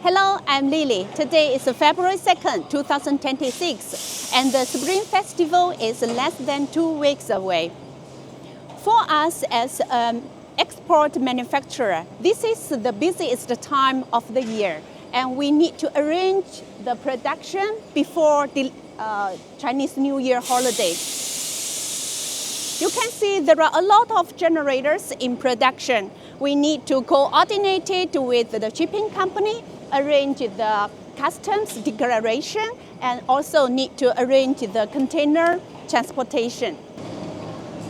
Hello, I'm Lily. Today is February 2nd, 2026, and the Spring Festival is less than 2 weeks away. For us as an export manufacturer, this is the busiest time of the year, and we need to arrange the production before the Chinese New Year holiday. You can see there are a lot of generators in production. We need to coordinate it with the shipping company, arrange the customs declaration, and also need to arrange the container transportation.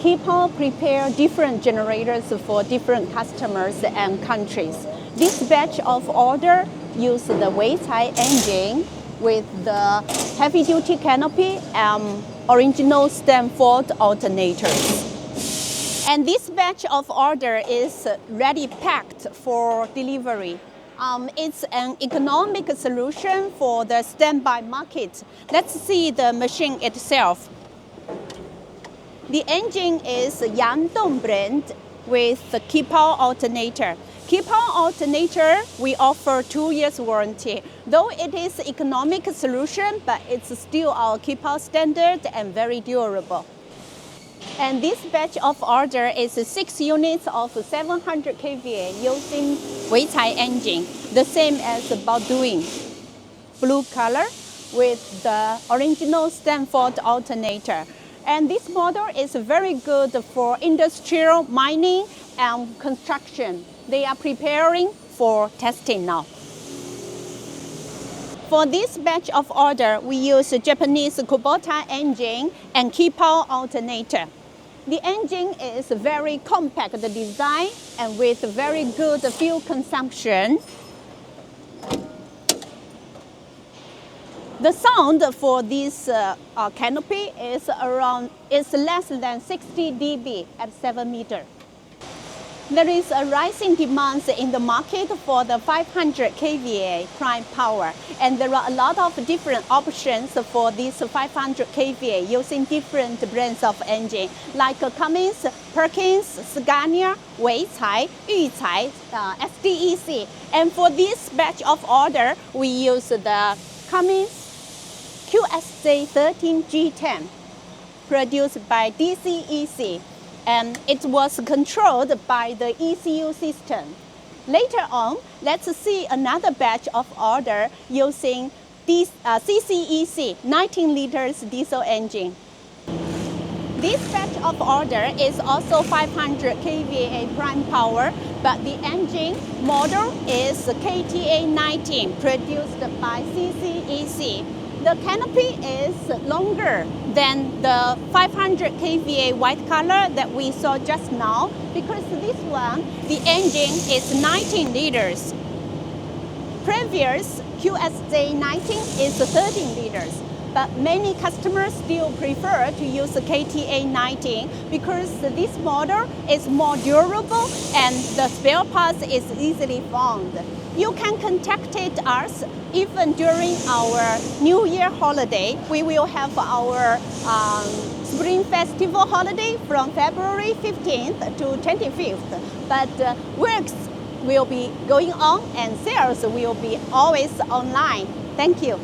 KEYPOWER prepare different generators for different customers and countries. This batch of order use the Weichai engine with the heavy-duty canopy and original Stanford alternators. And this batch of order is ready packed for delivery. It's an economic solution for the standby market. Let's see the machine itself. The engine is Yangdong brand with the KEYPOWER alternator. KEYPOWER alternator, we offer 2 years warranty. Though it is economic solution, but it's still our KEYPOWER standard and very durable. And this batch of order is 6 units of 700 kVA using Weichai engine, the same as Baoduin. Blue color with the original Stanford alternator. And this model is very good for industrial mining and construction. They are preparing for testing now. For this batch of order, we use Japanese Kubota engine and KEYPOWER alternator. The engine is very compact design and with very good fuel consumption. The sound for this canopy is less than 60 dB at 7 meters. There is a rising demand in the market for the 500 kVA prime power, and there are a lot of different options for this 500 kVA using different brands of engine, like Cummins, Perkins, Scania, Weichai, Yuchai, SDEC. And for this batch of order, we use the Cummins QSJ13G10, produced by DCEC. And it was controlled by the ECU system. Later on, let's see another batch of order using CCEC 19 liters diesel engine. This batch of order is also 500 kVA prime power, but the engine model is KTA19, produced by CCEC. The canopy is longer than the 500 kVA white color that we saw just now, because this one, the engine is 19 liters. Previous QSJ19 is 13 liters, but many customers still prefer to use the KTA19 because this model is more durable and the spare parts is easily found. You can contact us even during our New Year holiday. We will have our Spring Festival holiday from February 15th to 25th. But works will be going on and sales will be always online. Thank you.